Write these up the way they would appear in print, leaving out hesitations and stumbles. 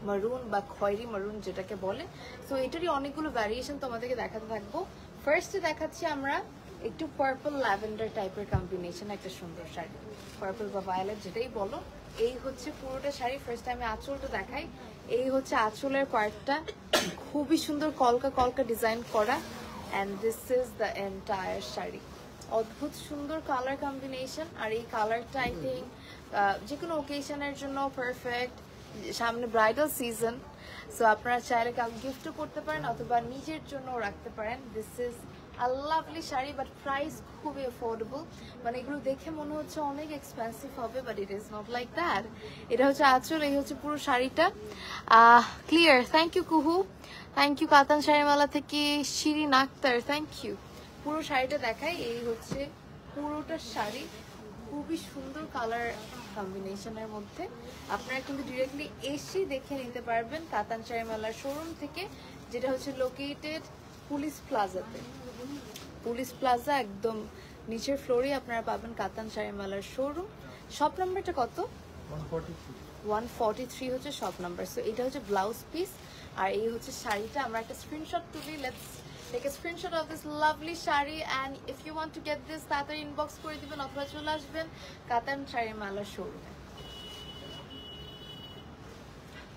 মারুন বা খয়েরি মারুন যেটাকে বলে। সো এটারই অনেকগুলো ভ্যারিয়েশন তোমাদেরকে দেখাতে থাকবো। ফার্স্টে দেখাচ্ছি আমরা একটু পার্পল ল্যাভেন্ডার টাইপের কম্বিনেশন, একটা সুন্দর শাড়ি, পার্পল বা ভায়োলেট যেটাই বলো। এই হচ্ছে পুরোটা শাড়ি। ফার্স্ট আমি আঁচলটা দেখাই। এই হচ্ছে আঁচলের পার্টটা, খুবই সুন্দর কলকা কলকা ডিজাইন করা। And this is the entire sari. অদ্ভুত সুন্দর কালার কম্বিনেশন। আর এই কালারটা আই থিঙ্ক যে কোনো ওকেশনের জন্য পারফেক্ট। সামনে ব্রাইডাল সিজন, সো আপনারা চাইলে কাউকে গিফটও করতে পারেন অথবা নিজের জন্য রাখতে পারেন। This is a lovely sari, but price খুবই অ্যাফোর্ডেবল। মানে এগুলো দেখে মনে হচ্ছে অনেক এক্সপেন্সিভ হবে, but it is not like that. এটা হচ্ছে আঁচল, এই হচ্ছে পুরো শাড়িটা। ক্লিয়ার। থ্যাংক ইউ কুহু, থ্যাংক ইউ কাতান শাড়িমালা থেকে শিরিন আক্তার, থ্যাংক ইউ। পুরো শাড়িটা দেখাই। এই হচ্ছে পুরোটা শাড়ি, খুবই সুন্দর কালার কম্বিনেশনের মধ্যে। আপনারা কিন্তু ডিরেক্টলি এসে দেখে নিতে পারবেন কাতান শাড়িমালার শোরুম থেকে, যেটা হচ্ছে লোকেটেড পুলিশ প্লাজাতে। পুলিশ প্লাজা একদম নিচের ফ্লোরে আপনারা পাবেন কাতান শাড়িমালার শোরুম। শপ নাম্বারটা কত? 143 হচ্ছে শপ নাম্বার। সো এটা হচ্ছে ব্লাউজ পিস, আর এই হচ্ছে শাড়িটা। আমরা একটা স্ক্রিনশট তুলি। Let's take a screenshot of this lovely sari, and if you want to get this তাড়াতাড়ি ইনবক্স করে দিবেন অথবা চলে আসবেন কাতান শাড়িমালার শোরুমে।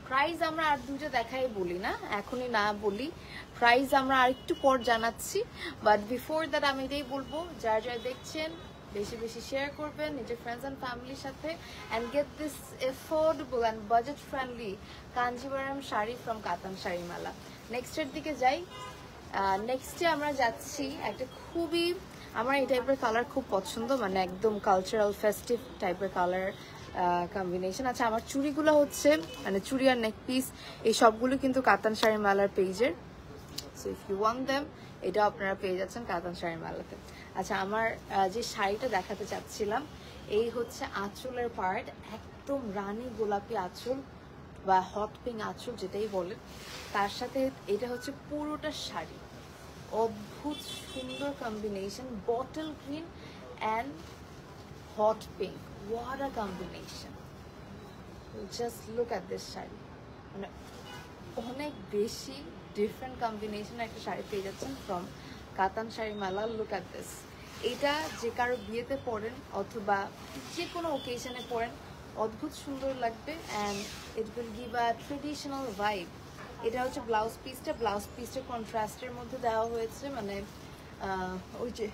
প্রাইস আমরা আর দুটো দেখাই বলি না, এখনই না বলি। প্রাইস আমরা আর একটু পর জানাচ্ছি, বাট বিফোর দ্যাট আমি এটাই বলবো, যারা যারা দেখছেন বেশি বেশি শেয়ার করবেন নিজের ফ্রেন্ডস অ্যান্ড ফ্যামিলির সাথে, and get this affordable and budget friendly Kanjeevaram sari from Katan শাড়িমালা। নেক্সটের দিকে যাই। নেক্সটে আমরা যাচ্ছি একটা খুবই, আমার এই টাইপের কালার খুব পছন্দ, মানে একদম কালচারাল ফেস্টিভ টাইপের কালার কম্বিনেশন। আচ্ছা, আমার চুড়িগুলো হচ্ছে মানে চুড়ি আর নেক পিস এই সবগুলো কিন্তু কাতান শাড়িমালার পেজের। So if you want them, এটা আপনারা পেয়ে যাচ্ছেন কাতান শাড়িমালাতে। আচ্ছা, আমার যে শাড়িটা দেখাতে চাচ্ছিলাম, এই হচ্ছে আঁচলের পার্ট, একদম রানী গোলাপি আঁচল বা হট পিঙ্ক আঁচল যেটাই বলেন। তার সাথে এটা হচ্ছে পুরোটা শাড়ি, অদ্ভুত সুন্দর combination, bottle green and hot pink. What a combination, just look at this sari. মানে অনেক বেশি ডিফারেন্ট কম্বিনেশন একটা শাড়ি পেয়ে যাচ্ছেন from Katan শাড়িমালা। Look at this. এটা যে কারো বিয়েতে পরেন অথবা যে কোনো ওকেশনে পরেন, অদ্ভুত সুন্দর লাগবে, and it will give a traditional vibe. এটা হচ্ছে ব্লাউজ পিসটা। ব্লাউজ পিসটা কন্ট্রাস্টের মধ্যে দেওয়া হয়েছে, মানে ওই যে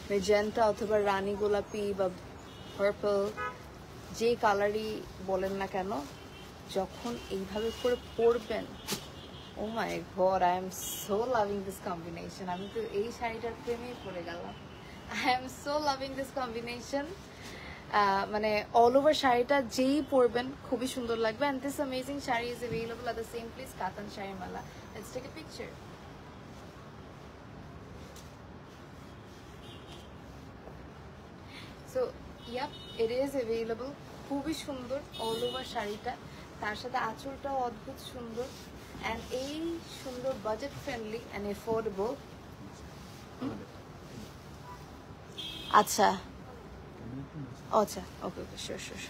মেজেন্টা অথবা রানী গোলাপি বা পার্পল, যে কালারই বলেন না কেন, যখন এইভাবে করে পরবেন, oh my god, I am so loving this combination. আমি তো এই শাড়িটার প্রেমেই পড়ে গেলাম। I am so loving this combination. মানে অল ওভার শাড়িটা যেই পরবেন খুবই সুন্দর লাগবে। And this amazing sari is available at the same place, Katan Sharimala. Let's take a picture. So yep, it is available. খুবই সুন্দর অল ওভার শাড়িটা, তার সাথে আঁচলটাও অদ্ভুত সুন্দর, অ্যান্ড এই সুন্দর বাজেট ফ্রেন্ডলি অ্যান্ড এফোর্ডেবল। আচ্ছা আচ্ছা, ওকে ওকে, শিওর শিওর।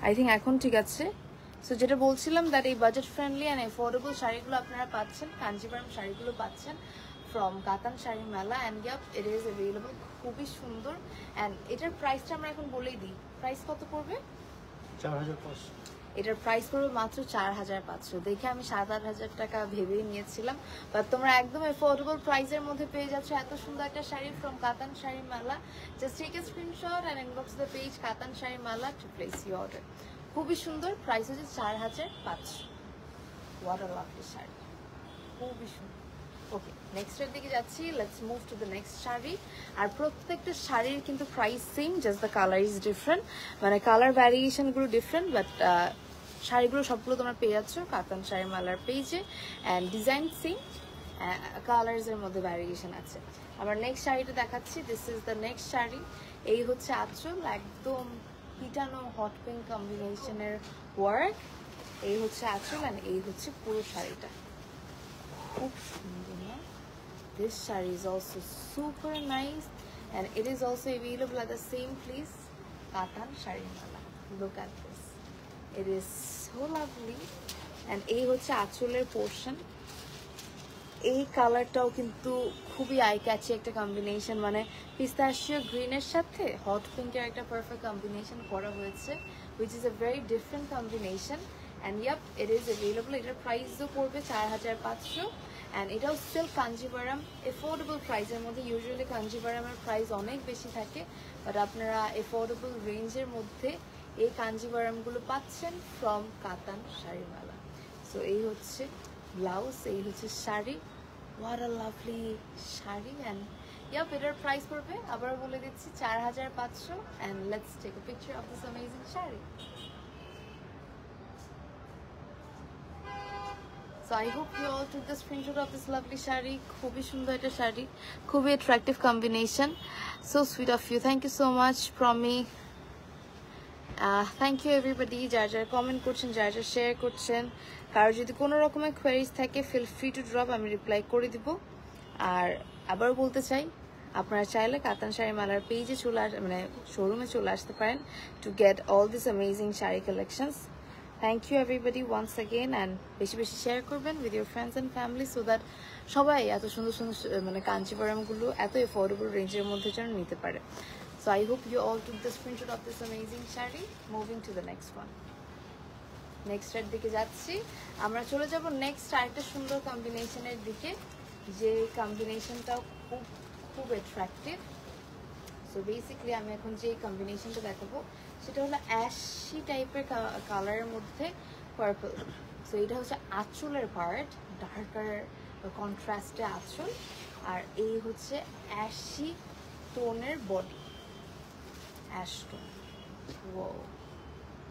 আই থিঙ্ক এখন ঠিক আছে। সো যেটা বলছিলাম, দ্যাট এই বাজেট ফ্রেন্ডলি অ্যান্ড এফোর্ডেবল শাড়িগুলো আপনারা পাচ্ছেন, কাঞ্জিভারাম শাড়িগুলো পাচ্ছেন from Katan Sharimala. And yep, it is available. খুবই সুন্দর। অ্যান্ড এটার প্রাইসটা আমরা এখন বলেই দিই। প্রাইস কত পড়বে? 4500। এটার প্রাইস পড়বে মাত্র 4500। দেখে আমি 7-8 হাজার টাকা ভেবেই নিয়েছিলাম, বাট তোমরা একদম এফোর্ডেবল প্রাইসের মধ্যে পেয়ে যাচ্ছ এত সুন্দর একটা শাড়ি from Katan Sharimala. Just take a screenshot and inbox the page Katan Sharimala to place your order. খুবই সুন্দর। প্রাইস হচ্ছে 4500। হোয়াট আ লাভলি শাড়ি, খুবই সুন্দর। ওকে, নেক্সটের দিকে যাচ্ছি। Let's move to the next sari. আর প্রত্যেকটা শাড়ির কিন্তু price same, just the colour is different, মানে কালার ভ্যারিয়েশনগুলো ডিফারেন্ট, বাট শাড়িগুলো সবগুলো তোমরা পেয়ে যাচ্ছ কাতান শাড়িমালার পেজে। অ্যান্ড ডিজাইন সেম, কালার্সের মধ্যে ভ্যারিয়েশন আছে। আমার নেক্সট শাড়িটা দেখাচ্ছি। This is the next sari. এই হচ্ছে আঁচল, একদম পিটানো হট পিঙ্ক কম্বিনেশনের ওয়ার্ক। এই হচ্ছে আঁচল, অ্যান্ড এই হচ্ছে পুরো শাড়িটা। খুব সুন্দর না? This saree is also super nice, and it is also available at the same place, কাতান শাড়ির মালা। Look at this. It is so lovely. And এই হচ্ছে আঁচলের পোর্শন। এই কালারটাও কিন্তু খুবই আই ক্যাচি একটা কম্বিনেশন, মানে পিস্তাশিও গ্রিনের সাথে হট পিঙ্কের একটা পারফেক্ট কম্বিনেশন করা হয়েছে, which is a very different combination. And yep, it is available. এটার প্রাইসও পড়বে 4500 and এটাও স্টিল কাঞ্জিভারাম এফোর্ডেবল প্রাইসের মধ্যে। ইউজুয়ালি কাঞ্জিভারামের প্রাইস অনেক বেশি থাকে, বাট আপনারা এফোর্ডেবল রেঞ্জের মধ্যে এই কাঞ্জিভারামগুলো পাচ্ছেন ফ্রম কাতান শাড়ির মালা। সো এই হচ্ছে ব্লাউজ, এই হচ্ছে sari. What a lovely sari. And yep, এটার প্রাইস পড়বে আবার বলে দিচ্ছি 4500 and let's take a picture of this amazing sari. So I hope you all took the screenshot of this lovely sari. খুবই সুন্দর একটা শাড়ি, খুবই attractive combination. So sweet of you. Thank you so much Promi. Thank you everybody যারা যারা comment করছেন, যারা যারা share করছেন। কারো যদি কোনো রকমের কোয়েরিজ থাকে ফিল ফ্রি টু ড্রপ, আমি রিপ্লাই করে দিব। আর আবার বলতে চাই, আপনারা চাইলে কাতান শাড়ি মালার পেজে চলে মানে শোরুমে চলে আসতে পারেন to get all this amazing sari collections. Thank you everybody once again, and বেশি বেশি শেয়ার করবেন with your friends and family so that সবাই এত সুন্দর সুন্দর মানে কাঞ্চিপুরমগুলো এত এফোর্ডেবল রেঞ্জের মধ্যে যেন নিতে পারে। So I hope you all took the screenshot of this amazing shari. Moving to the next one. Next এর দিকে যাচ্ছি আমরা, চলে যাব নেক্সট আরেকটা সুন্দর কম্বিনেশনের দিকে, যে কম্বিনেশনটাও খুব খুব অ্যাট্রাকটিভ। সো বেসিক্যালি আমি এখন যে কম্বিনেশনটা দেখাবো সেটা হলো অ্যাশি টাইপের কালারের মধ্যে পার্পল। সো এটা হচ্ছে আঁচলের পার্ট, ডার্কার কন্ট্রাস্টে আঁচল, আর এই হচ্ছে অ্যাশি টোনের body, ash tone. Whoa,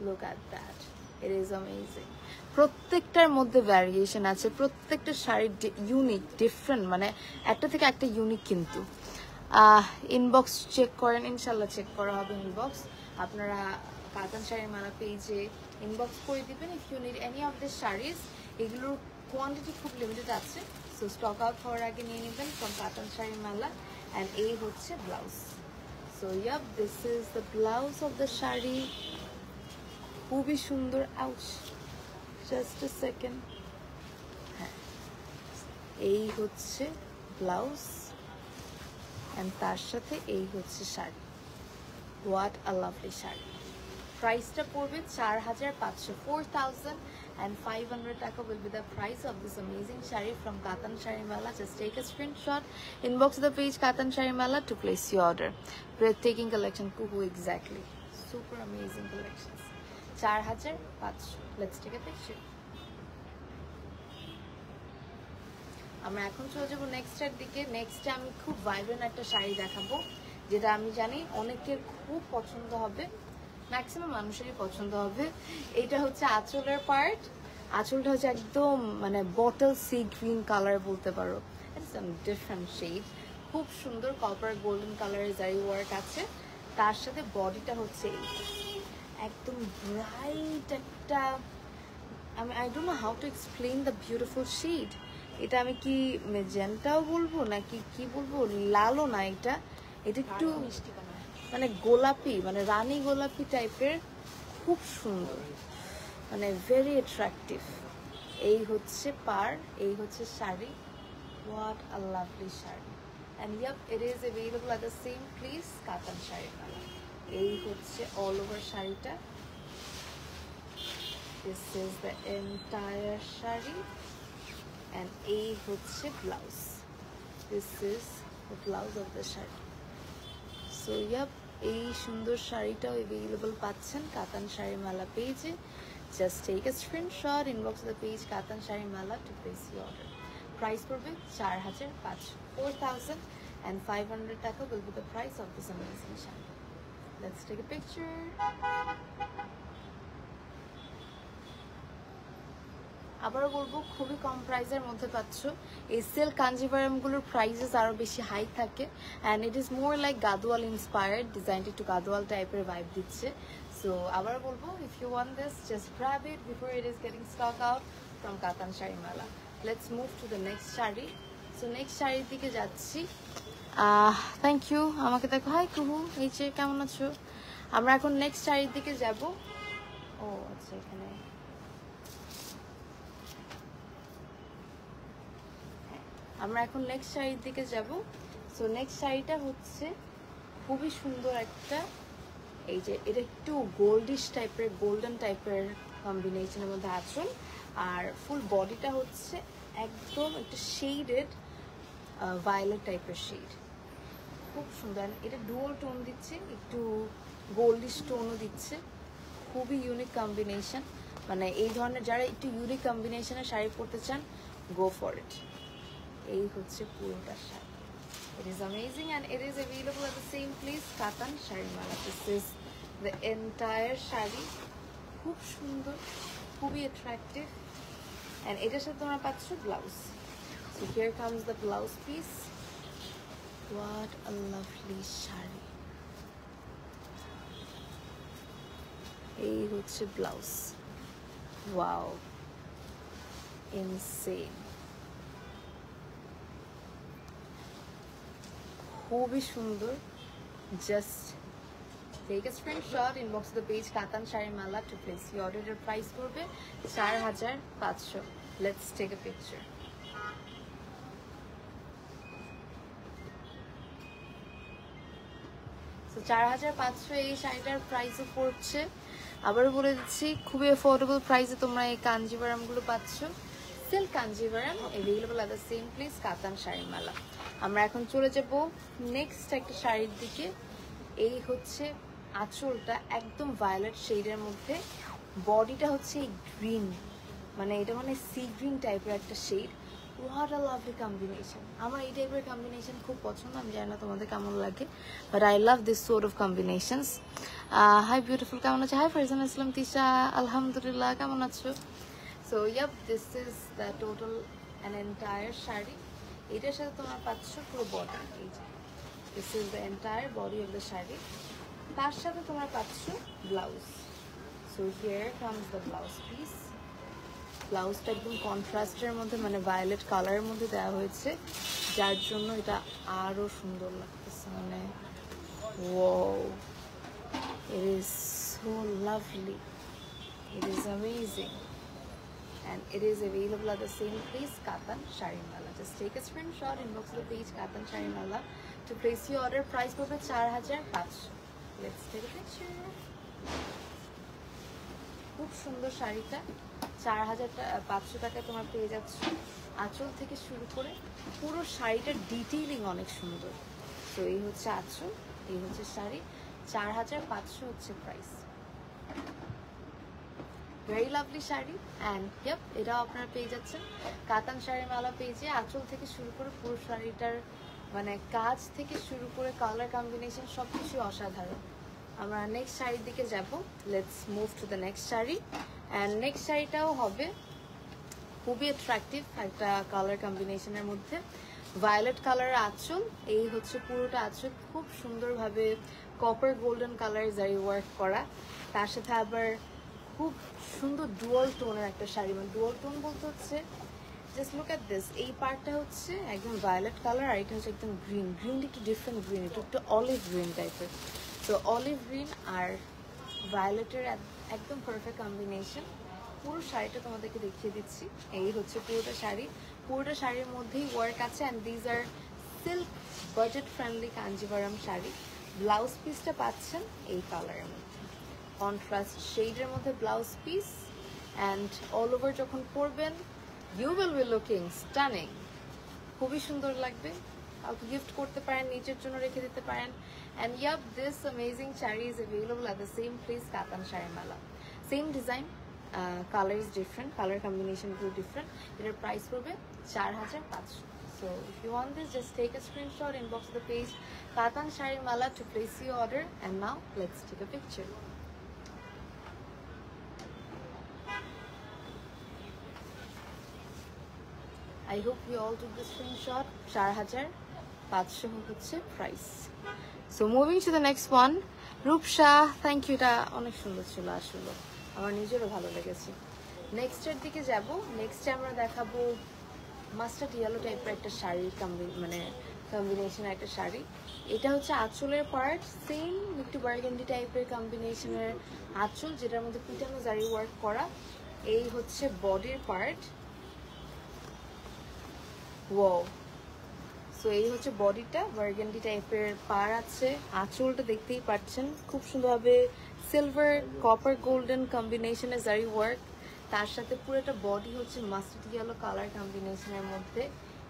look at that. It is amazing. প্রত্যেকটার মধ্যে ভ্যারিয়েশন আছে, প্রত্যেকটা শাড়ি ইউনিক ডিফারেন্ট, মানে একটা থেকে একটা ইউনিক। কিন্তু ইনবক্স চেক করেন, ইনশাল্লাহ চেক করা হবে ইনবক্স। আপনারা কাতান শাড়ির মালা পেজে ইনবক্স করে দিবেন if you need any of this saris. এগুলোর কোয়ান্টিটি খুব লিমিটেড আছে, সো স্টক আউট হওয়ার আগে নিয়ে নেবেন ফ্রম কাতান শাড়ির মালা। অ্যান্ড এই হচ্ছে blouse. So yep, this is the blouse of the shari. খুবই সুন্দর। ouch, just a second. এই হচ্ছে ব্লাউজ and তার সাথে এই হচ্ছে sari. what a lovely sari. প্রাইসটা পড়বে 4500, 4500 টাকা will be the price of this amazing shari from Katan Shari Mala. Just take a screenshot, inbox the page Katan Shari Mala to place your order. Breathtaking collection, kuhu, exactly, super amazing collections. 4500. Let's take a picture. আমরা এখন চলে যাবো নেক্সটের দিকে। নেক্সটে আমি খুব vibrant একটা শাড়ি দেখাবো, যেটা আমি জানি অনেকের খুব পছন্দ হবে, ম্যাক্সিমাম মানুষেরই পছন্দ হবে। এটা হচ্ছে আঁচলের পার্ট। আঁচলটা হচ্ছে একদম মানে বটল সি গ্রিন কালার বলতে পারো, ইটস আ ডিফারেন্ট শেড। খুব সুন্দর কপার গোল্ডেন কালারের জারি ওয়ার্ক আছে, তার সাথে বডিটা হচ্ছে একদম ব্রাইট একটা, I don't know how to explain the beautiful shade. এটা আমি কি মেজেন্টাও বলবো নাকি কি বলবো, লালও না, এটা একটু মানে গোলাপি, মানে রানী গোলাপি টাইপের, খুব সুন্দর, মানে ভেরি অ্যাট্রাকটিভ। এই হচ্ছে পার, এই হচ্ছে শাড়ি। What a lovely sari. And yep, it is available at the same place Katan sari মালা। এই হচ্ছে অল ওভার শাড়িটা। This is the entire sari and এই হচ্ছে blouse. This is the blouse of the sari. So yep, এই সুন্দর শাড়িটাও অ্যাভেলেবল পাচ্ছেন কাতান শাড়ি মালা পেজে। Just take a screenshot, inbox the page Katan sari Mala to place your order. Price পড়বে 4500, 4500 টাকা will be the price of this amazing sari. Let's take a picture. আবারও বলবো, খুবই কম প্রাইসের মধ্যে পাচ্ছ। এই সিল্ক কাঞ্জিভারামগুলোর প্রাইসেস আরও বেশি হাই থাকে, and it is more like Gadwal inspired, ডিজাইনটি একটু গাদোয়াল টাইপের ভাইব দিচ্ছে। সো আবার বলবো, if you want this, just grab it before it is getting stock out from Katan sari Mala. Let's move to the next sari. So next শাড়ির দিকে যাচ্ছি। Thank you. আমাকে দেখো, হাই কুহু, এই যে কেমন আছো? আমরা এখন নেক্সট শাড়ির দিকে যাব। ও আচ্ছা, এখানে আমরা এখন নেক্সট শাড়ির দিকে যাব। সো নেক্সট শাড়িটা হচ্ছে খুবই সুন্দর একটা, এই যে এটা একটু গোল্ডিশ টাইপের, গোল্ডেন টাইপের কম্বিনেশনের মধ্যে আঁচল, আর ফুল বডিটা হচ্ছে একদম একটা শেডেড ভায়োলেট টাইপের শেড, খুব সুন্দর। এটা ডুয়াল টোন দিচ্ছে, একটু গোল্ডিশ টোনও দিচ্ছে, খুবই ইউনিক কম্বিনেশন। মানে এই ধরনের যারা একটু ইউনিক কম্বিনেশনের শাড়ি পরতে চান, গো ফর ইট। এই হচ্ছে পুরোটা sari. It is amazing and it is available at the same place, Katan Sharimala. This is the entire sari, খুব সুন্দর, খুবই attractive, and এটার সাথে তোমরা পাচ্ছ blouse. So here comes the blouse piece. What a lovely sari. এই হচ্ছে ব্লাউজ। Wow, insane, খুবই সুন্দর। Just take a screenshot, inbox the page Katan Sharimala to place your order. Your price করবে 4500. Let's take a picture. So 4500 এই শাড়িটার প্রাইসও পড়ছে। আবার বলে দিচ্ছি, খুবই অ্যাফোর্ডেবল প্রাইসে তোমরা এই কাঞ্জিভারামগুলো পাচ্ছ। Silk Kanjivaram available at the same place, Katan শাড়িমালা। আমরা এখন চলে যাব নেক্সট একটা শাড়ির দিকে। এই হচ্ছে আঁচলটা একদম ভায়োলেট শেডের মধ্যে, বডিটা হচ্ছে গ্রিন, মানে এটা মানে সি গ্রিন টাইপের একটা shade. What a lovely combination. আমার এই টাইপের কম্বিনেশন খুব পছন্দ, আমি জানি না তোমাদের কেমন লাগে, but I love this sort of combinations. Hi beautiful, কেমন আছো? হাই ফারজান ইসলাম তিশা, আলহামদুলিল্লাহ, কেমন আছো? So yep, this is the total an entire sari. এটার সাথে তোমরা পাচ্ছ পুরো বডি, এই যে this is the entire body of the sari. তার সাথে তোমরা পাচ্ছ blouse. So here comes the blouse piece. ব্লাউজটা একদম কন্ট্রাস্টের মধ্যে, মানে ভায়োলেট কালারের মধ্যে দেওয়া হয়েছে, যার জন্য এটা আরো সুন্দর লাগতেছে। মানে wow, it is so lovely, it is amazing, and it is available at the same place, Katan Sharimala. Just take a screenshot, inbox the page Katan Sharimala to place your order. Price হবে 4500. Let's take a picture. খুব সুন্দর শাড়িটা 4500 টাকায় তোমরা পেয়ে যাচ্ছ। আঁচল থেকে শুরু করে পুরো শাড়িটার ডিটেইলিং অনেক সুন্দর। তো এই হচ্ছে আঁচল, এই হচ্ছে শাড়ি, 4500 হচ্ছে price. Very lovely sari, and yep, এটাও আপনারা পেয়ে যাচ্ছেন কাতান শাড়িমালা পেজে। আঁচল থেকে শুরু করে পুরো শাড়িটার মানে কাজ থেকে শুরু করে কালার কম্বিনেশন সব কিছু অসাধারণ। আমরা নেক্সট শাড়ির দিকে যাব। Let's move to the next sari. And next শাড়িটাও হবে খুবই অ্যাট্রাকটিভ একটা কালার কম্বিনেশনের মধ্যে, ভায়োলেট কালারের আঁচল। এই হচ্ছে পুরোটা আঁচল, খুব সুন্দরভাবে কপার গোল্ডেন কালার জারি ওয়ার্ক করা, তার সাথে আবার খুব সুন্দর ডুয়াল টোনের একটা শাড়ি। মানে ডুয়াল টোন বলতে হচ্ছে, জাস্ট লুক অ্যাট দিস, এই পার্টটা হচ্ছে একদম ভায়োলেট কালার, আর এটা হচ্ছে একদম গ্রিন, গ্রিন একটু ডিফারেন্ট গ্রিন, এটা একটু অলিভ গ্রিন টাইপের। তো অলিভ গ্রিন আর ভায়োলেটের একদম পারফেক্ট কম্বিনেশন। পুরো শাড়িটা তোমাদেরকে দেখিয়ে দিচ্ছি। এই হচ্ছে পুরোটা শাড়ি, পুরোটা শাড়ির মধ্যেই ওয়ার্ক আছে, and these are silk budget friendly Kanjeevaram sari. Blouse পিসটা পাচ্ছেন এই কালারের মধ্যে, কন্ট্রাস্ট শেডের মধ্যে blouse piece, and all over যখন পরবেন you will be looking stunning, খুবই সুন্দর লাগবে। কাউকে গিফট করতে পারেন, নিজের জন্য রেখে দিতে পারেন। And yep, this amazing sari is available at the same place, Katan Sharimala. Same design, colour is different, colour কম্বিনেশনগুলো ডিফারেন্ট। এটার প্রাইস পড়বে 4500। So if you want this, just take a screenshot, inbox the page Katan Sharimala to place your order. And now let's take a picture. I hope you all took the screenshot. 4500 হচ্ছে প্রাইস। So moving to the next one, Rupsa, thank you, এটা অনেক সুন্দর ছিল, আসলে আমার নিজেরও ভালো লেগেছে। নেক্সটের দিকে যাব। নেক্সটে আমরা দেখাবো মাস্টার্ড ইয়েলো টাইপের একটা শাড়ির মানে কম্বিনেশন একটা শাড়ি। এটা হচ্ছে আঁচলের পার্ট, সেম একটু বার্গেন্ডি টাইপের কম্বিনেশনের আঁচল, যেটার মধ্যে পিটানো জারি ওয়ার্ক করা। এই হচ্ছে বডির পার্ট। ওয়াও, সো এই হচ্ছে বডিটা, বার্গেন্ডি টাইপের পার আছে। আঁচলটা দেখতেই পাচ্ছেন খুব সুন্দরভাবে সিলভার কপার গোল্ডেন কম্বিনেশনের জারি ওয়ার্ক। তার সাথে পুরোটা বডি হচ্ছে মাস্টার্ড ইয়েলো কালার কম্বিনেশনের মধ্যে।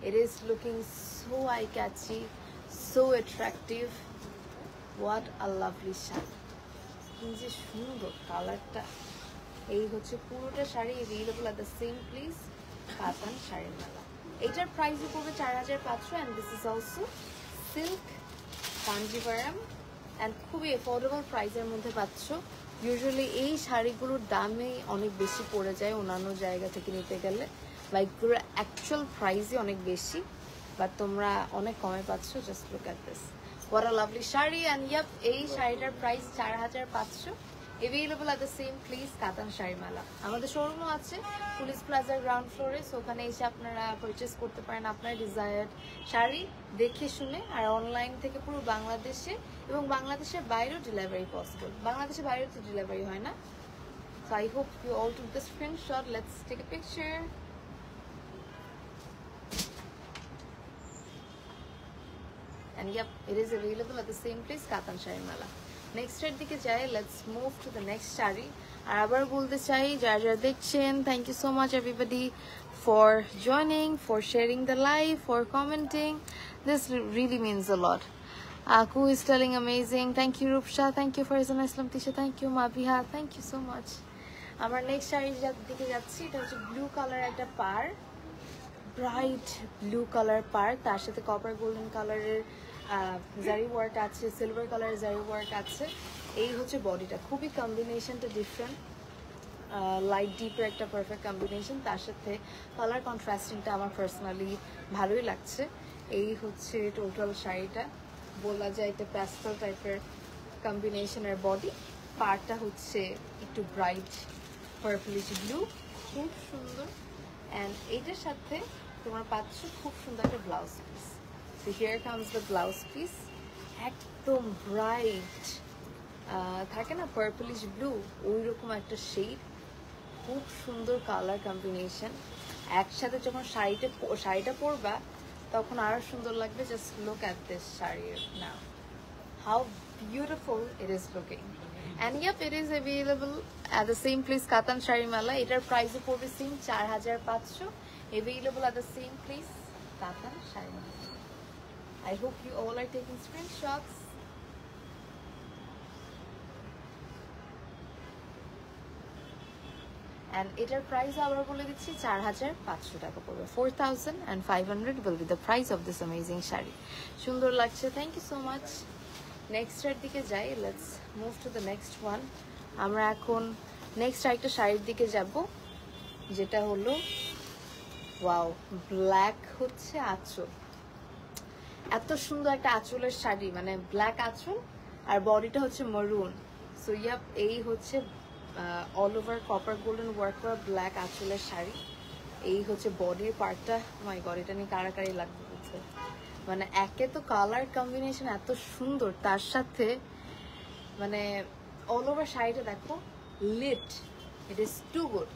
ইট is looking so eye catchy, so attractive. What a lovely sari, কি যে সুন্দর কালারটা। এই হচ্ছে পুরোটা sari, available at the same place, কাতান শাড়ির মেলা। এটার প্রাইসও পড়বে 4500 and this is also silk Kanjivaram and খুবই অ্যাফোর্ডেবল প্রাইসের মধ্যে পাচ্ছ। ইউজুয়ালি এই শাড়িগুলোর দামে অনেক বেশি পড়ে যায় অন্যান্য জায়গা থেকে নিতে গেলে, বা এগুলোর অ্যাকচুয়াল প্রাইসই অনেক বেশি, বাট তোমরা অনেক কমে পাচ্ছ। Just look at this, what a lovely sari. And yep, এই শাড়িটার price 4500, available at the same place, Katan sari মেলা। আমাদের শোরুমও আছে পুলিশ প্লাজার গ্রাউন্ড ফ্লোরে, সো ওখানে এসে আপনারা পারচেস করতে পারেন আপনার ডিজায়ার্ড শাড়ি দেখে শুনে। আর অনলাইন থেকে পুরো বাংলাদেশে এবং বাংলাদেশের বাইরেও ডেলিভারি পসিবল। বাংলাদেশের বাইরেও তো ডেলিভারি হয় না। So I hope you all took the screenshot. Let's take a picture. And yep, it is available at the same place, Katan Shari Mela. Next এর দিকে যাই, let's move to the next sari. আর আবার বলতে চাই, যারা যারা দেখছেন, thank you so much everybody for joining, for sharing the live, for commenting. This really means a lot. Aku is telling amazing. Thank you Rupsha, thank you Farizana Islam Tisha, thank you Mabiha, thank you so much. আমার next শাড়ির দিকে যাচ্ছি। এটা হচ্ছে blue colour একটা পার, bright blue colour পার, তার সাথে copper golden কালারের জারি ওয়ার্ক আছে, সিলভার কালারের জারি ওয়ার্ক আছে। এই হচ্ছে বডিটা, খুবই কম্বিনেশনটা ডিফারেন্ট, লাইট ডিপের একটা পারফেক্ট কম্বিনেশন। তার সাথে কালার কন্ট্রাস্টিংটা আমার পার্সোনালি ভালোই লাগছে। এই হচ্ছে টোটাল শাড়িটা, বলা যায় একটা প্যাস্টেল টাইপের কম্বিনেশনের বডি। পারটা হচ্ছে একটু ব্রাইট পার্পলিশ ব্লু, খুব সুন্দর। অ্যান্ড এইটার সাথে তোমরা পাচ্ছ খুব সুন্দর একটা blouse piece. So here comes the blouse piece, একদম ব্রাইট থাকে না পার্পলিশ ব্লু, ওই রকম একটা শেড, খুব সুন্দর কালার কম্বিনেশন। একসাথে যখন শাড়িটা পরবা তখন আরো সুন্দর লাগবে। Just look at this sari now, how beautiful it is looking. And yep, it is available at the same place, Katan Shari Mela. এটার প্রাইসও পড়বে same 4500, available at the same place, Katan Shari Mela. I hope you all are taking screenshots. And এটার price আবার বলে দিচ্ছি 4500 টাকা পড়বে। 4500 will be the price of this amazing sari. সুন্দর লাগছে, thank you so much. Next এর দিকে যাই, let's move to the next one. আমরা এখন নেক্সট আরেকটা শাড়ির দিকে যাব, যেটা হলো ওয়াও, ব্ল্যাক হচ্ছে আঁচল। এত সুন্দর একটা আঁচলের শাড়ি, মানে ব্ল্যাক আঁচল আর বডিটা হচ্ছে মারুন। সো ইয়াপ, এই হচ্ছে all over copper golden work করা ব্ল্যাক আঁচলের শাড়ি। এই হচ্ছে বডির পার্টটা। মাই গড, এটা নিয়ে কারাকারি লাগবে বলতে। মানে একে তো কালার কম্বিনেশন এত সুন্দর, তার সাথে মানে অল ওভার শাড়িটা দেখো, lit, it is too good.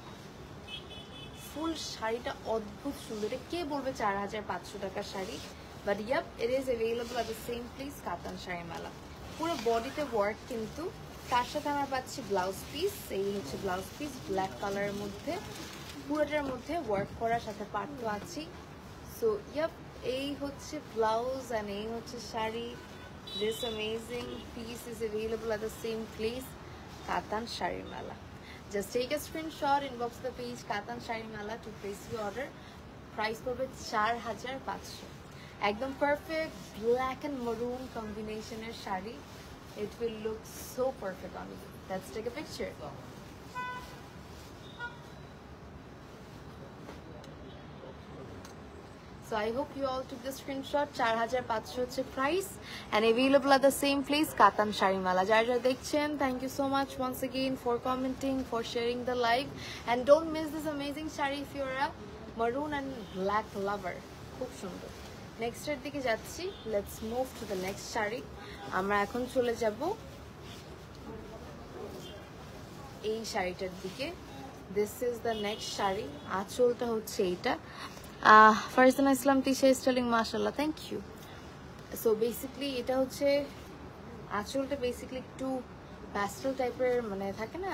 Full শাড়িটা অদ্ভুত সুন্দর। এটা কে বলবে 4500 টাকার শাড়ি? But yep, it is available at the same place, Katan sari মেলা। পুরো বডিতে ওয়ার্ক, কিন্তু তার সাথে আমরা পাচ্ছি ব্লাউজ পিস। এই হচ্ছে ব্লাউজ পিস, ব্ল্যাক কালারের মধ্যে, পুরোটার মধ্যে ওয়ার্ক করার সাথে পার্ট তো আছেই। সো ইয়াপ, এই হচ্ছে ব্লাউজ অ্যান্ড এই হচ্ছে sari. This amazing piece is available at the same place, Katan sari মেলা। Just take a screenshot, inbox the page Katan Shari Mela to place your order. Price পড়বে 4500। একদম পারফেক্ট ব্ল্যাক এন্ড maroon কম্বিনেশনের sari. It will look so perfect on you. Let's take a picture. So I hope you all took the screenshot. 4500 হচ্ছে price and available at the same place, Katan Shari Mela. যারা যারা দেখছেন, thank you so much once again for commenting, for sharing the live, and don't miss this amazing shari if you're a maroon and black lover. খুব সুন্দর। নেক্সটের দিকে যাচ্ছি। Let's move to the next sari. আমরা এখন চলে যাব এই শাড়িটার দিকে। This is the next sari. আঁচলটা হচ্ছে এইটা। ফারজানা ইসলাম তিশা স্টাইলিং, মাশাআল্লাহ, থ্যাংক ইউ। সো বেসিক্যালি এটা হচ্ছে আঁচলটা বেসিক্যালি একটু প্যাস্টেল টাইপের, মানে থাকে না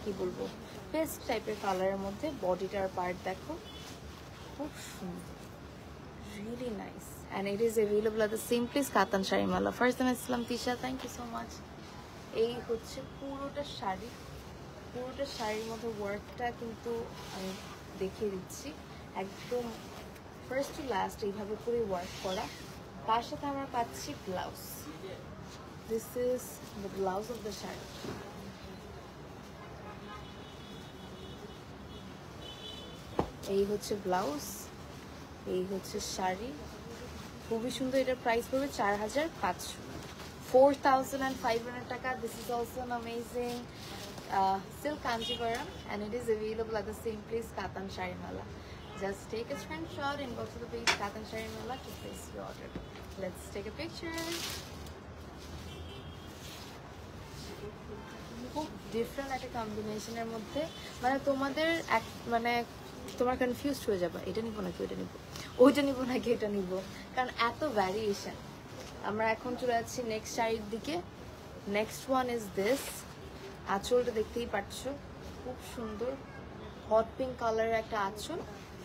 কি বলবো, পেস্ট টাইপের কালারের মধ্যে। বডিটার পার্ট দেখো, খুব সুন্দর, really nice, and it is available at the same place, Katan sari মেলা। Farzana Islam Tisha, thank you so much. এই হচ্ছে পুরোটা শাড়ি। পুরোটা শাড়ির মধ্যে ওয়ার্কটা কিন্তু আমি দেখিয়ে দিচ্ছি, একদম ফার্স্ট টু লাস্ট এইভাবে করে ওয়ার্ক করা। তার সাথে আমরা পাচ্ছি blouse. This is the blouse of the sari. এই হচ্ছে ব্লাউজ, এই হচ্ছে শাড়ি, খুবই সুন্দর। এটার প্রাইস পড়বে 4500, 4500 টাকা। This is also an amazing silk kanjivaram, and it is available at the same place, Katan Shari Mela. Just take a screenshot and go to the page Katan Shari Mela to place your order. Let's take a picture. খুব different একটা কম্বিনেশনের মধ্যে, মানে তোমাদের মানে তোমার confused হয়ে যাবে, এটা নিবো নাকি ওইটা নিবো, ওইটা নিবো নাকি এটা নিবো, কারণ এত ভ্যারিয়েশন। আমরা এখন চলে যাচ্ছি নেক্সট শাড়ির দিকে। Next one is this. আঁচলটা দেখতেই পাচ্ছ, খুব সুন্দর হট পিঙ্ক কালারের একটা আঁচল।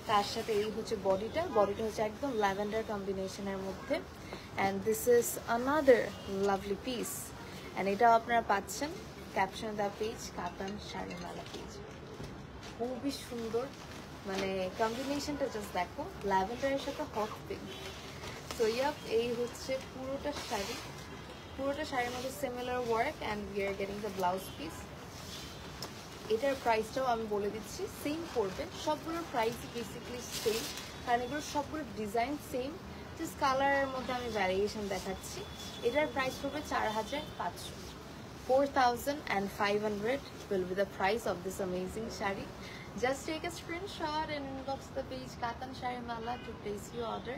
তার সাথে এই হচ্ছে বডিটা। বডিটা হচ্ছে একদম ল্যাভেন্ডার কম্বিনেশনের মধ্যে, and this is another lovely piece. And এটাও আপনারা পাচ্ছেন caption the page, Katan sari মেলা পেজ। খুবই সুন্দর, মানে কম্বিনেশনটা জাস্ট দেখো, ল্যাভেন্ডারের সাথে হট পিঙ্ক। সো ইয়াপ, এই হচ্ছে পুরোটা শাড়ি। পুরোটা শাড়ির মধ্যে similar work, and we are getting the blouse piece. এটার প্রাইসটাও আমি বলে দিচ্ছি, সেম পড়বে। সবগুলোর প্রাইস বেসিক্যালি সেম, কারণ এগুলো সবগুলো ডিজাইন সেম, জাস্ট কালারের মধ্যে আমি ভ্যারিয়েশন দেখাচ্ছি। এটার প্রাইস পড়বে 4500, 4500 will be the price of this amazing shari. Just take a screenshot and inbox the page Katan Shari Mela to place your order.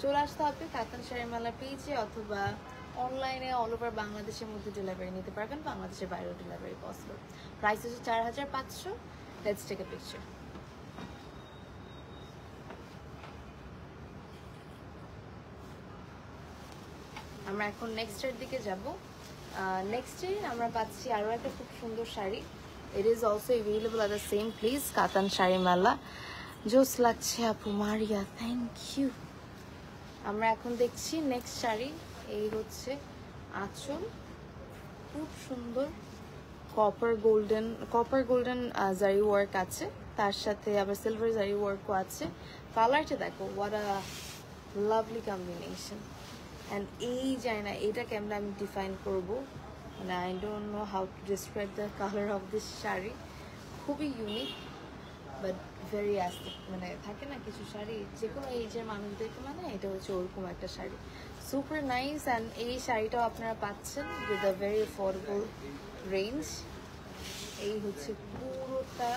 চলে আসতে হবে কাতান শাড়ি মেলা পেজে, অথবা অনলাইনে অল ওভার বাংলাদেশের মধ্যে ডেলিভারি নিতে পারবেন, বাংলাদেশের বাইরেও ডেলিভারি পসিবল। প্রাইস হচ্ছে 4500। Let's take a picture. আমরা এখন নেক্সটের দিকে যাব। নেক্সটে আমরা পাচ্ছি আরও একটা খুব সুন্দর sari. It is also available at the same place, Katan sari মেলা। জোস লাগছে আপু, মারিয়া, থ্যাংক ইউ। আমরা এখন দেখছি নেক্সট শাড়ি। এই হচ্ছে আঁচল, খুব সুন্দর কপার গোল্ডেন জারি ওয়ার্ক আছে, তার সাথে আবার সিলভার জারি ওয়ার্কও আছে। কালারটা দেখো, what a lovely combination. And এই যায় না, এটা কেমন আমি ডিফাইন করবো, মানে I don't know how to describe the colour of this sari. খুবই ইউনিক বাট ভেরি অ্যাস্টিক, মানে থাকে না কিছু শাড়ি যে কোনো এইজের মানুষদেরকে, মানে এটা হচ্ছে ওরকম একটা শাড়ি, সুপার নাইস। অ্যান্ড এই শাড়িটাও আপনারা পাচ্ছেন with a very affordable range. এই হচ্ছে পুরোটা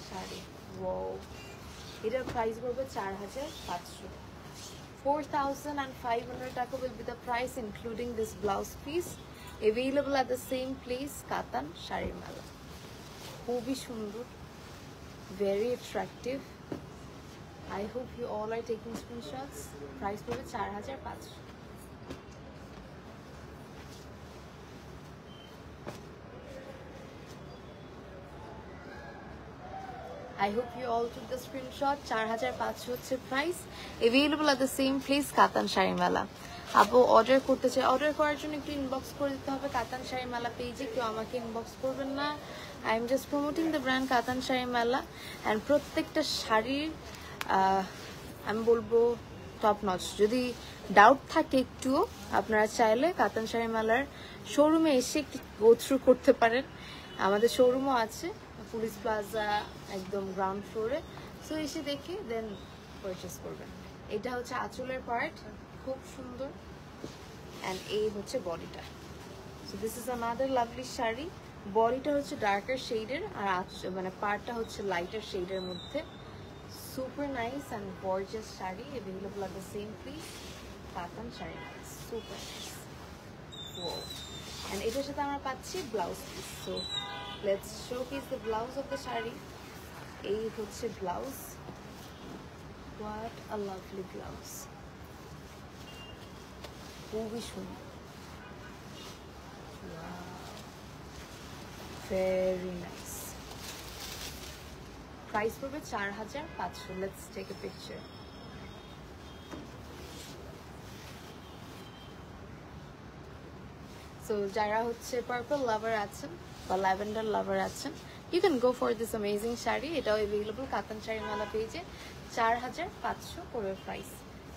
শাড়ি। ওয়াও, এটার প্রাইস পড়বে 4500, 4500 টাকা will be the price including this blouse piece, available at the same place, Katan Shari Mela. খুবই সুন্দর, very attractive. I hope you all are taking screenshots. Price পড়বে 4500। I hope you all took the screenshot. 4500 হচ্ছে price, available at the same place, কাতান শাড়ি মেলা। আপু order করতে চাই, order করার জন্য একটু ইনবক্স করে দিতে হবে কাতান শাড়ি মেলা পেজে। কেউ আমাকে ইনবক্স করবেন না, I am just promoting the brand কাতান শাড়ি মেলা। অ্যান্ড প্রত্যেকটা শাড়ির আমি বলবো টপ নচ। যদি ডাউট থাকে একটুও, আপনারা চাইলে কাতান শাড়ি মেলার শোরুমে এসে একটু গো থ্রু করতে পারেন। আমাদের শোরুমও আছে পুলিশ প্লাজা একদম গ্রাউন্ড ফ্লোরে, সো এসে দেখে দেন পারচেস করবেন। এটা হচ্ছে আঁচলের পার্ট, খুব সুন্দর। অ্যান্ড এই হচ্ছে বডিটা। So this is another lovely sari. বডিটা হচ্ছে ডার্কার শেডের, আর মানে পার্টটা হচ্ছে লাইটার শেডের মধ্যে। super nice and gorgeous shari available at the same place. Katan shari, super nice. Whoa. And এটার সাথে আমরা পাচ্ছি blouse piece. So let's showcase the blouse of the shari. এই হচ্ছে blouse. What a lovely blouse. খুবই সুন্দর। Wow. Very nice. Price পড়বে 4500. Let's take a picture. So যারা হচ্ছে পার্পল লাভার আছেন বা ল্যাভেন্ডার লাভার আছেন, you can go for this amazing sari. এটাও available কাতান শাড়ি মালা পেজে। 4500 পড়বে price.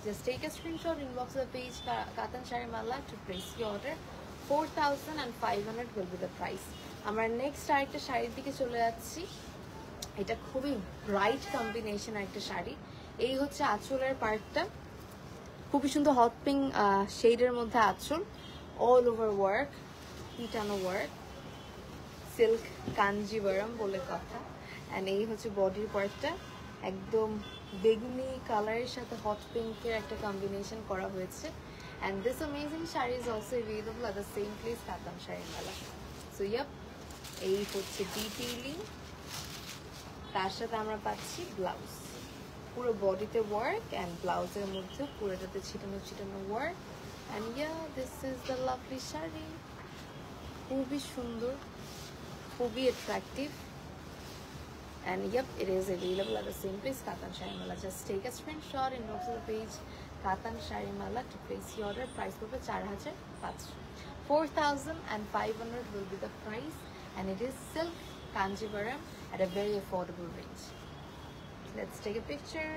Just take a screenshot, inbox the page কাতান শাড়ি মালা to place your order. 4500 will be the price. আমরা নেক্সট আরেকটা শাড়ির দিকে চলে যাচ্ছি। এটা খুবই ব্রাইট কম্বিনেশন একটা শাড়ি। এই হচ্ছে আঁচলের পার্টটা, খুবই সুন্দর হট পিঙ্ক শেডের মধ্যে আঁচল, অল ওভার ওয়ার্ক, পিটানো ওয়ার্ক, সিল্ক কাঞ্জিভারাম বলে কথা। অ্যান্ড এই হচ্ছে বডির পার্টটা, একদম বেগুনি কালারের সাথে হট পিঙ্কের একটা কম্বিনেশন করা হয়েছে। And this amazing sari is also available at the same place Katan sari মেলা। সো ইয়াপ, এই হচ্ছে ডিটেইলিং। তার সাথে আমরা পাচ্ছি ব্লাউজ, পুরো বডিতে ওয়ার্ক অ্যান্ড ব্লাউজের মধ্যে পুরোটাতে ছিটানো ছিটানো work. And ya, this is the lovely sari. খুবই সুন্দর, খুবই attractive. And yep, it is available at the same place, Katan Shari Mala. Just take a screenshot, inbox the page Katan Shari Mala to place your order. Price will be 4500. 4500 will be the price, and it is silk Kanjivaram at a very affordable range. Let's take a picture.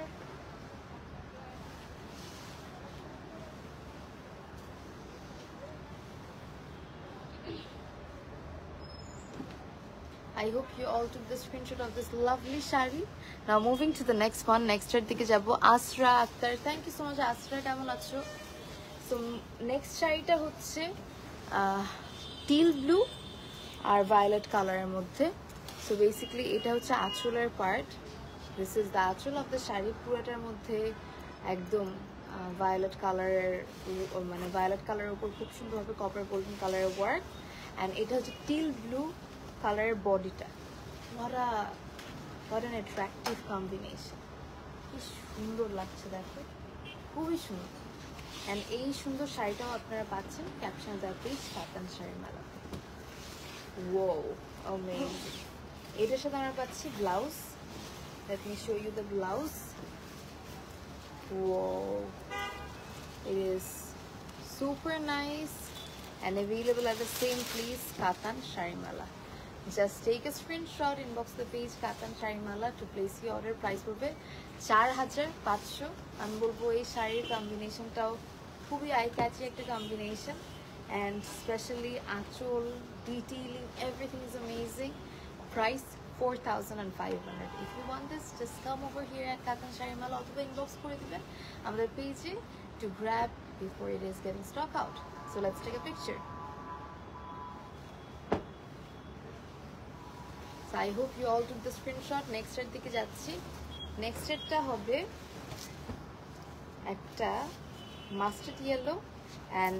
I hope you all took the screenshot of this lovely shari. Now moving to the next one. Next shade dike jabo Asra Akhtar. Thank you so much Asra, kemon acho? So next shari ta hocche teal blue R violet color এর মধ্যে। So basically এটা হচ্ছে আঁচলের part. This is the আঁচল of the shari. পুরোটার মধ্যে একদম violet color মানে violet color উপর খুব সুন্দরভাবে copper golden color work, and এটা হচ্ছে teal blue কালারের বডিটা। what an attractive combination. কি সুন্দর লাগছে দেখো, খুবই সুন্দর। অ্যান্ড এই সুন্দর শাড়িটাও আপনারা পাচ্ছেন ক্যাপশন দেওয়া পেজ কাতান শাড়ি মেলা। Whoa, amazing. এটার সাথে আমরা পাচ্ছি blouse. Let me show you the blouse. Whoa, it is super nice and available at the same place, Katan Shari Mala. Just take a screenshot, inbox the page Katan Shari Mala to place your order. Price পড়বে 4500. আমি বলবো এই শাড়ির কম্বিনেশনটাও খুবই eye catchy একটা combination, and especially আঁচল, detailing, everything is amazing. Price 4500. If you want this, just come over here at Katan Shari Mala অথবা inbox করে দিবেন আমাদের পেজে to grab before it is getting stock out. So let's take a picture. So I hope you all took the screenshot. Next এর দিকে যাচ্ছি। Next এরটা হবে একটা মাস্টার্ড ইয়েলো অ্যান্ড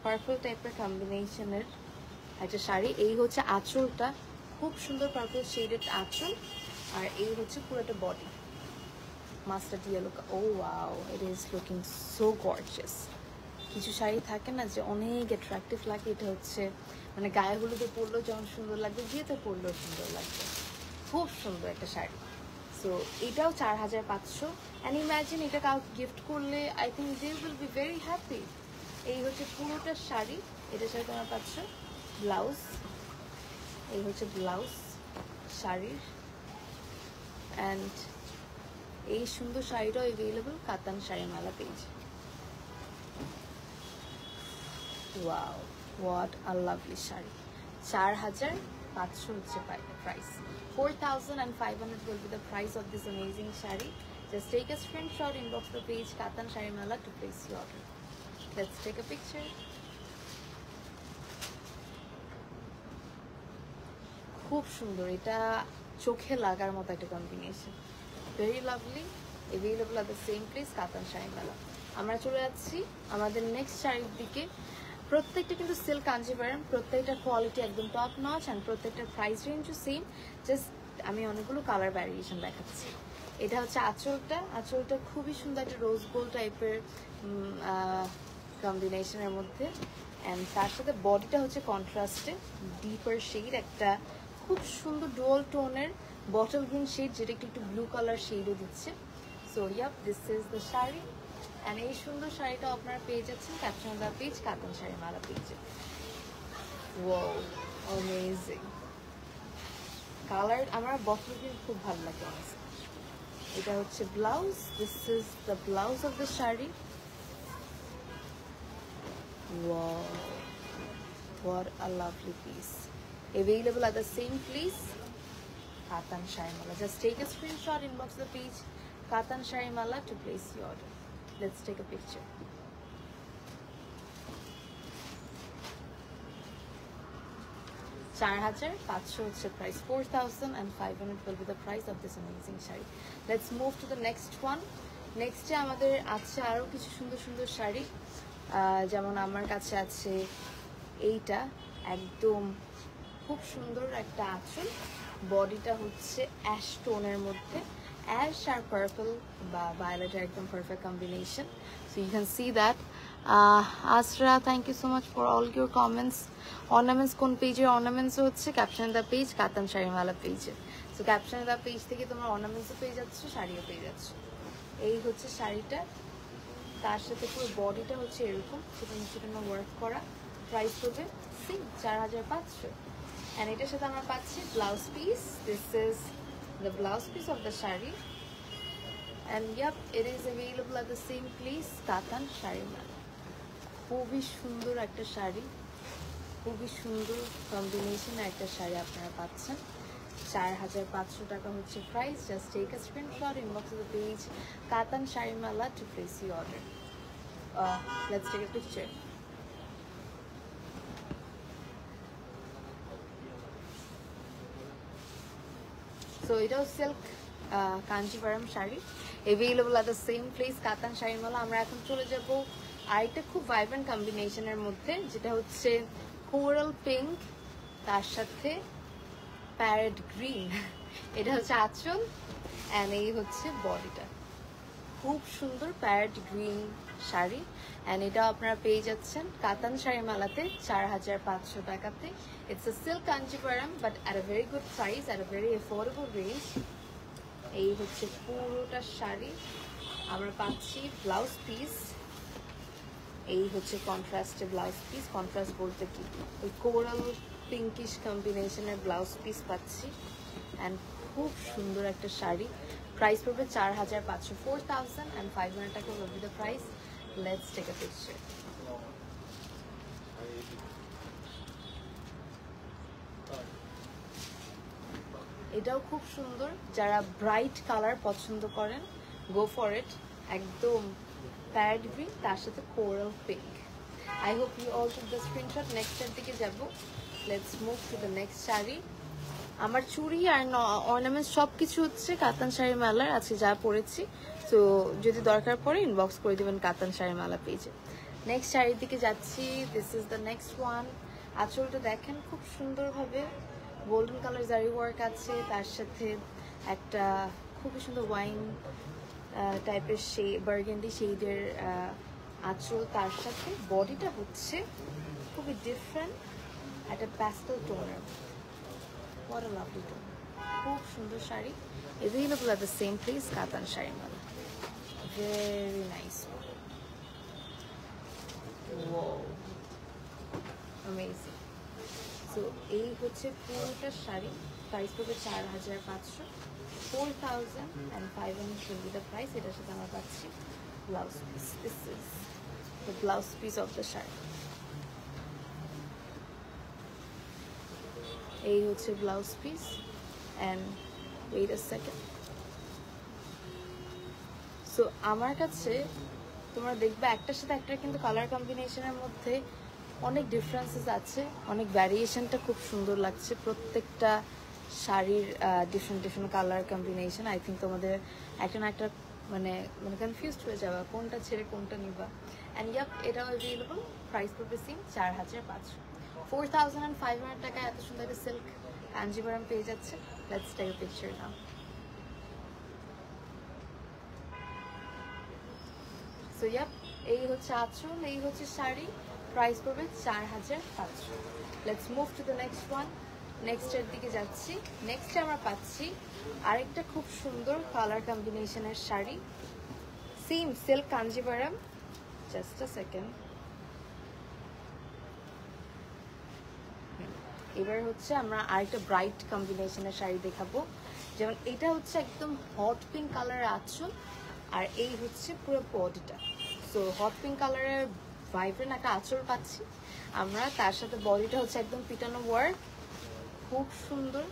পার্পল টাইপের কম্বিনেশনের একটা শাড়ি। এই হচ্ছে আঁচলটা, খুব সুন্দর পার্পল শেডেড আঁচল, আর এই হচ্ছে পুরোটা body mustard yellow. Oh wow, it is looking so gorgeous. কিছু শাড়ি থাকে না যে অনেক অ্যাট্রাকটিভ লাগে, এটা হচ্ছে মানে গায়ে হলুদে পরলেও যেমন সুন্দর লাগবে, বিয়েতে পরলেও সুন্দর লাগবে। খুব সুন্দর একটা শাড়ি। সো এটাও 4500। অ্যান্ড ইম্যাজিন এটা কাউকে গিফট করলে I think they will be very happy. এই হচ্ছে পুরোটা শাড়ি। এটার সাথে তোমরা পাচ্ছ ব্লাউজ। এই হচ্ছে ব্লাউজ শাড়ির। অ্যান্ড এই সুন্দর শাড়িটাও অ্যাভেলেবল কাতান শাড়ি মেলা page. Wow, what a lovely shari. 4500 হচ্ছে price. 4500 will be the price of this amazing shari. Just take a screenshot, inbox the page Katan Shari Mala to place your order. Let's take a picture. খুব সুন্দর, এটা চোখে লাগার মতো একটা combination. very lovely, available at the same place, কাতান শাড়ি মেলা। আমরা চলে যাচ্ছি আমাদের নেক্সট শাড়ির দিকে। প্রত্যেকটা কিন্তু সিল্ক কাঞ্জিভারাম, প্রত্যেকটা কোয়ালিটি একদম টপ নচ, অ্যান্ড প্রত্যেকটার প্রাইস রেঞ্জও সেম। জাস্ট আমি অনেকগুলো কালার ভ্যারিয়েশন দেখাচ্ছি। এটা হচ্ছে আঁচলটা খুবই সুন্দর একটা রোজ গোল্ড টাইপের কম্বিনেশনের মধ্যে, অ্যান্ড তার সাথে বডিটা হচ্ছে কন্ট্রাস্টে ডিপার শেড, একটা খুব সুন্দর ডুয়াল টোনের বটল গ্রিন শেড, যেটা একটু ব্লু কালার শেডও দিচ্ছে। So yep, this is the sari, and এই সুন্দর শাড়িটা আপনারা পেয়ে যাচ্ছেন caption the page, Katan sari মালা পেজে। ওয়াও, অ্যামেজিং কালার, আমার বটল গ্রিন খুব ভালো লাগে অনেক। এটা হচ্ছে blouse, this is the blouse of the sari. Wow, what a lovely piece. Available at the same place, Katan Shari Mala. Just take a screenshot, inbox the page, Katan Shari Mala, to place your order. Let's take a picture. price 4,500 will be the price of this amazing shari. Let's move to the next one. Next আমাদের আছে আরো কিছু সুন্দর সুন্দর শাড়ি, যেমন আমার কাছে আছে এইটা, একদম খুব সুন্দর একটা আঁচল, বডিটা হচ্ছে অ্যাশ টোনের মধ্যে, অ্যাশ আর পার্পল বা ভায়োলেটের একদম perfect combination. So you can see that. Asra, thank you so much for all your comments. Ornaments কোন পেজের? অর্নামেন্টস হচ্ছে caption the page, Katan sari মালা পেজে। সো ক্যাপশন দ্য পেজ থেকে তোমরা অর্নামেন্টসও পেয়ে যাচ্ছ, শাড়িও পেয়ে যাচ্ছ। এই হচ্ছে শাড়িটা, তার সাথে পুরো বডিটা হচ্ছে এরকম ছোটো ছোটো ওয়ার্ক করা। প্রাইস হবে 4,500, অ্যান্ড এটার সাথে আমরা পাচ্ছি blouse piece. This is the blouse piece of the sari, and yep, it is available at the same place, Katan sari মেলা। খুবই সুন্দর একটা শাড়ি, খুবই সুন্দর কম্বিনেশনে একটা শাড়ি আপনারা পাচ্ছেন। 4,500 টাকা হচ্ছে price. Just take a screenshot, inbox of the page, Katan sari মেলা, to place your order. Let's take a picture. So এটাও silk Kanjeevaram sari, available at the same place, Katan sari মেলা। আমরা এখন চলে যাব আরেকটা খুব ভাইব্রেন্ট কম্বিনেশনের মধ্যে, যেটা হচ্ছে কোরাল পিঙ্ক, তার সাথে প্যারেট গ্রিন। এটা হচ্ছে আঁচল, অ্যান্ড এই হচ্ছে বডিটা। খুব সুন্দর প্যারেট গ্রিন শাড়ি, অ্যান্ড এটা আপনারা পেয়ে যাচ্ছেন কাতান শাড়ি মেলাতে 4,500 টাকাতে। It's a silk Kanjivaram, but at a very good price, at a very affordable range. এই হচ্ছে পুরোটা শাড়ি। আমরা পাচ্ছি ব্লাউজ পিস, এই হচ্ছে কন্ট্রাস্টে ব্লাউজ পিস। কন্ট্রাস্ট বলতে কি, ওই কোরাল পিঙ্কিশ কম্বিনেশনের ব্লাউজ পিস পাচ্ছি, অ্যান্ড খুব সুন্দর একটা শাড়ি। প্রাইস পড়বে 4,500, 4,500 টাকা will be the price. Let's take a picture. এটাও খুব সুন্দর, যারা ব্রাইট কালার পছন্দ করেন, গো ফর ইট। একদম প্যারেট গ্রিন, তার সাথে coral pink. I hope you all took the screenshot. Next এর দিকে যাব। Let's move to the next sari. আমার চুড়ি আর অর্নামেন্টস সব কিছু হচ্ছে কাতান শাড়ি মেলার, আজকে যা পরেছি। সো যদি দরকার পড়ে ইনবক্স করে দেবেন কাতান শাড়ি মেলা পেজে। নেক্সট শাড়ির দিকে যাচ্ছি। This is the next one. আঁচলটা দেখেন খুব সুন্দরভাবে গোল্ডেন কালার জারি ওয়ার্ক আছে, তার সাথে একটা খুবই সুন্দর ওয়াইন টাইপের বার্গেন্ডি শেডের আঁচল, তার সাথে বডিটা হচ্ছে খুবই ডিফারেন্ট একটা প্যাস্টেল টোনের। What a lovely tone. খুব সুন্দর sari, available at the same place, কাতান শাড়ি মেলা। Very nice one. Wow, amazing. So এই হচ্ছে পুরোটা শাড়ি। প্রাইস পড়বে 4,500, 4,500 will be the price. এটার সাথে আমরা পাচ্ছি blouse piece. This is the blouse piece of the sari. এই হচ্ছে blouse piece, and wait a second. So আমার কাছে তোমরা দেখবে একটার সাথে একটা কিন্তু কালার কম্বিনেশনের মধ্যে অনেক ডিফারেন্সেস আছে, অনেক ভ্যারিয়েশনটা খুব সুন্দর লাগছে। প্রত্যেকটা শাড়ির different different colour combination. I think তোমাদের একটা না একটা মানে কনফিউজড হয়ে যাবা কোনটা ছেড়ে কোনটা নিবা। অ্যান্ড ইয়াপ, এটাও অ্যাভেলেবল। প্রাইস পড়বে সিম 4500। 4500 টাকায় এত সুন্দর একটা সিল্ক কাঞ্জিভারাম পেয়ে যাচ্ছে। Let's take a picture now. So yep, এই হচ্ছে আঁচল, এই হচ্ছে শাড়ি। প্রাইস পড়বে 4500। Let's move to the next one. নেক্সটের দিকে যাচ্ছি। নেক্সটে আমরা পাচ্ছি আরেকটা খুব সুন্দর কালার কম্বিনেশনের শাড়ি, same silk Kanjeevaram. Just a second. এবার হচ্ছে আমরা আরেকটা ব্রাইট কম্বিনেশনের শাড়ি দেখাবো। যেমন এটা হচ্ছে একদম হট পিঙ্ক কালারের আঁচল, আর এই হচ্ছে পুরো বডিটা। সো হট পিঙ্ক কালারের ভাইব্রেন্ট একটা আঁচল পাচ্ছি আমরা, তার সাথে বডিটা হচ্ছে একদম পিটানো ওয়ার্ক, খুব সুন্দর।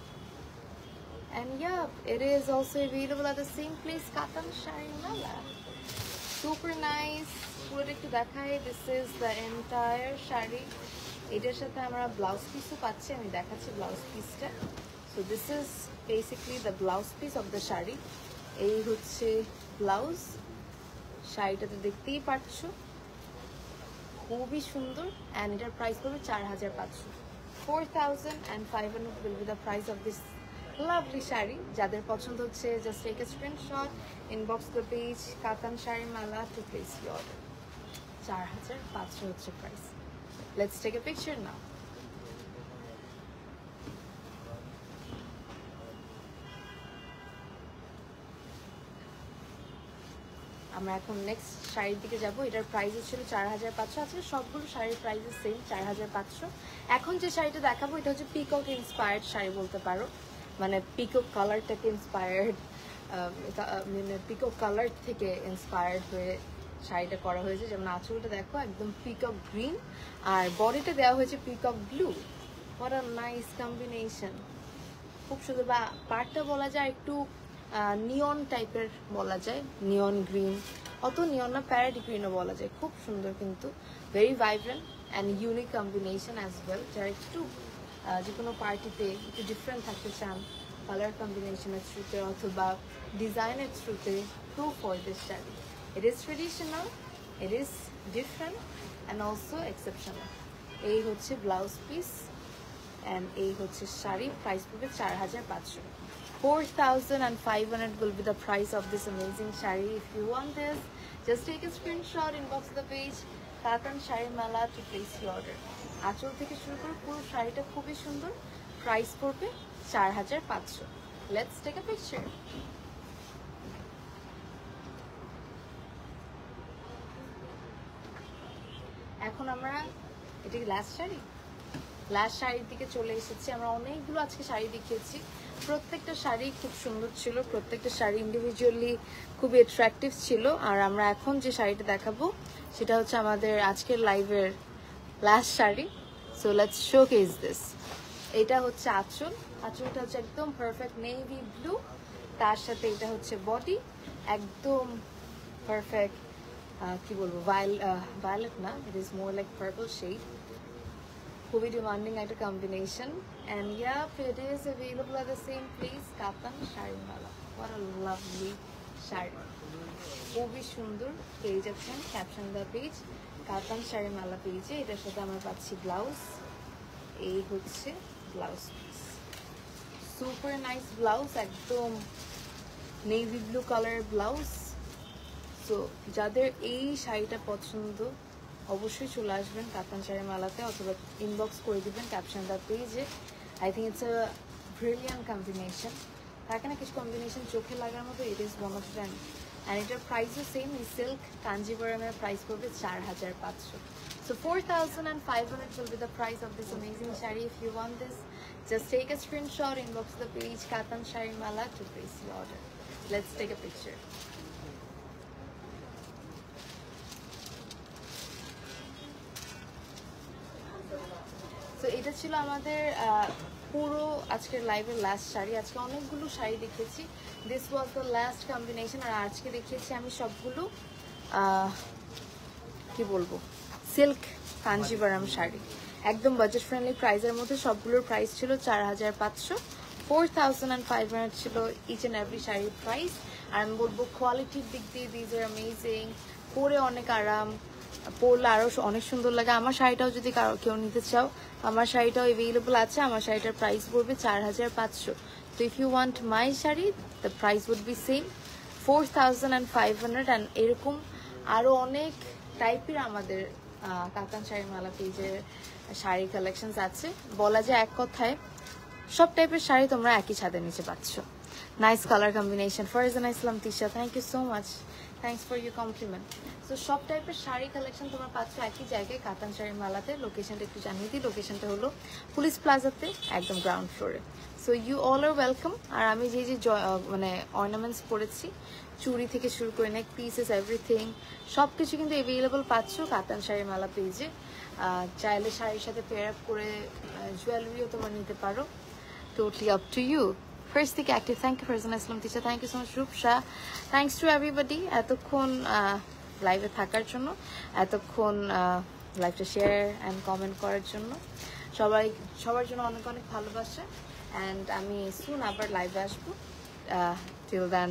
And yeah, it is also available at the same place, Katan Shari Mala. Super nice. পুরোটা একটু দেখাই। This is the entire sari. এটার সাথে আমরা ব্লাউজ পিসও পাচ্ছি, আমি দেখাচ্ছি ব্লাউজ পিসটা। So this is basically the blouse piece of the sari. এই হচ্ছে ব্লাউজ। শাড়িটাতে দেখতেই পাচ্ছ খুবই সুন্দর। অ্যান্ড এটার প্রাইস পড়বে 4500। 4500 will be the price of this lovely sari. যাদের পছন্দ হচ্ছে just take a screenshot, inbox the page Katan sari Mala to place your order. 4500 হচ্ছে price. Let's take a picture now. আমরা এখন নেক্সট শাড়ির দিকে যাব। এটার প্রাইস ছিল 4500। আজকে সবগুলো শাড়ির প্রাইস সেম 4500। এখন যে শাড়িটা দেখাবো এটা হচ্ছে পিকক ইন্সপায়ার্ড শাড়ি বলতে পারো, মানে পিকক কালারটাকে ইন্সপায়ার্ড, মানে পিকক কালার থেকে ইন্সপায়ার্ড হয়ে শাড়িটা করা হয়েছে। যেমন আঁচলটা দেখো একদম পিকক গ্রিন, আর বডিটা দেওয়া হয়েছে peacock blue. What a nice combination, খুব সুন্দর। বা পার্টটা বলা যায় একটু নিয়ন টাইপের বলা যায়, নিয়ন গ্রিন, অত নিয়ন না, প্যারেট গ্রিনও বলা যায়। খুব সুন্দর কিন্তু, very vibrant and unique combination as well. যারা একটু যে কোনো পার্টিতে একটু ডিফারেন্ট থাকতে চান কালার কম্বিনেশনের থ্রুতে অথবা ডিজাইনের থ্রুতে, go for this sari. It is traditional, it is different and also exceptional. এই হচ্ছে ব্লাউজ পিস অ্যান্ড এই হচ্ছে শাড়ি। প্রাইস পড়বে 4500। 4500 will be the price of this amazing shari. If you want this, just take a screenshot, inbox the page Katan Shari Mala to place your order. আঁচল থেকে শুরু করে পুরো শাড়িটা খুবই সুন্দর। প্রাইস পড়বে 4500। Let's take a picture. এখন আমরা, এটা কি লাস্ট শাড়ি? লাস্ট শাড়ির দিকে চলে এসেছি। আমরা অনেকগুলো আজকে শাড়ি দেখিয়েছি, প্রত্যেকটা শাড়ি খুব সুন্দর ছিল, প্রত্যেকটা শাড়ি ইন্ডিভিজুয়ালি খুবই অ্যাট্রাকটিভ ছিল। আর আমরা এখন যে শাড়িটা দেখাবো সেটা হচ্ছে আমাদের আজকের লাইভের last sari. So let's showcase this. এটা হচ্ছে আঁচল। আঁচলটা হচ্ছে একদম পারফেক্ট নেভি ব্লু, তার সাথে এটা হচ্ছে বডি একদম পারফেক্ট, কি বলবো, ভায়োলেট না, it is more like purple shade. খুবই ডিমান্ডিং একটা combination. And yep, it is available at the same place Katan sari Mala. What a lovely sari, খুবই সুন্দর। পেয়ে যাচ্ছেন caption the page Katan sari মালা পেজে। এটার সাথে আমরা পাচ্ছি ব্লাউজ। এই হচ্ছে blouse piece, super nice blouse, একদম নেভি ব্লু কালারের ব্লাউজ। সো যাদের এই শাড়িটা পছন্দ অবশ্যই চলে আসবেন কাতান শাড়ি মালাতে, অথবা ইনবক্স করে দিবেন ক্যাপশন দ্য পেজে। I think it's a brilliant combination. থাকে না কিছু কম্বিনেশন চোখে লাগার মতো, it is one of them. And এটার প্রাইসও সেম, এই সিল্ক কাঞ্জিভারামের প্রাইস পড়বে 4500। So 4500 will be the price of this amazing shari. If you want this, just take a screenshot, inbox the page Katan Shari Mala to place your order. Let's take a picture. তো এটা ছিল আমাদের পুরো আজকের লাইভের last sari. আজকে অনেকগুলো শাড়ি দেখিয়েছি, this was the last combination. আর আজকে দেখিয়েছি আমি সবগুলো কি বলবো, সিল্ক কাঞ্জিভারাম শাড়ি, একদম বাজেট ফ্রেন্ডলি প্রাইসের মধ্যে। সবগুলোর প্রাইস ছিল 4500। 4,500 ছিল ইচ এন্ড এভরি শাড়ির প্রাইস। আর আমি বলবো কোয়ালিটির দিক দিয়ে দিজ আর অ্যামেজিং, পরে অনেক আরাম, পরলে আরও অনেক সুন্দর লাগে। আমার শাড়িটাও যদি কেউ নিতে চাও, আমার শাড়িটাও অ্যাভেলেবল আছে। আমার শাড়িটার প্রাইস পড়বে 4,500। তো if you want my sari, the price would be same 4,500। And এরকম আরও অনেক টাইপের আমাদের কাতান শাড়ি মালা পেজের শাড়ি কালেকশনস আছে। বলা যায় এক কথায় সব টাইপের শাড়ি তোমরা একই ছাদের নিচে পাচ্ছ। Nice colour combination. Farzana Islam Tisha, thank you so much, thanks for your compliment. So সব টাইপের শাড়ি কালেকশন তোমরা পাচ্ছ একই জায়গায় কাতান শাড়ি মালাতে। লোকেশনটা একটু জানিয়ে দিই, লোকেশনটা হলো পুলিশ প্লাজাতে, একদম গ্রাউন্ড ফ্লোরে। So you all are welcome. আর আমি যে মানে অর্নামেন্টস পরেছি, চুড়ি থেকে শুরু করে নেক পিসেস এভরিথিং সব কিছু কিন্তু অ্যাভেলেবল পাচ্ছ কাতান শাড়ি মালা পেজে। চাইলে শাড়ির সাথে পেয়ার আপ করে জুয়েলারিও তোমরা নিতে পারো, totally up to you. First থেকে active, thank you Farzana Islam Tisha, thank you so much Rupsa, thanks to everybody এতক্ষণ লাইভে থাকার জন্য, এতক্ষণ লাইভটা শেয়ার অ্যান্ড কমেন্ট করার জন্য। সবার জন্য অনেক অনেক ভালোবাসা। অ্যান্ড আমি সুন আবার লাইভে আসবো। টিল দেন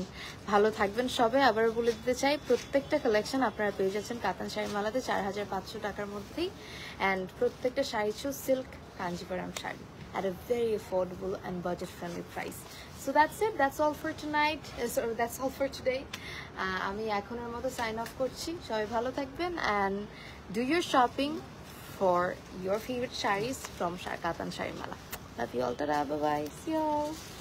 ভালো থাকবেন সবাই। আবার বলে দিতে চাই, প্রত্যেকটা কালেকশন আপনারা পেয়ে যাচ্ছেন কাতান শাড়ি মালাতে 4,500 টাকার মধ্যেই। অ্যান্ড প্রত্যেকটা শাড়ি ছিল silk Kanchipuram sari at a very affordable and budget-friendly price. So that's it. That's all for tonight. That's all for today. আমি এখনের মতো sign off করছি। সবাই ভালো থাকবেন and do your shopping for your favorite sarees from Katan Shari Mala. Love you all. Tada. Bye bye. See you all.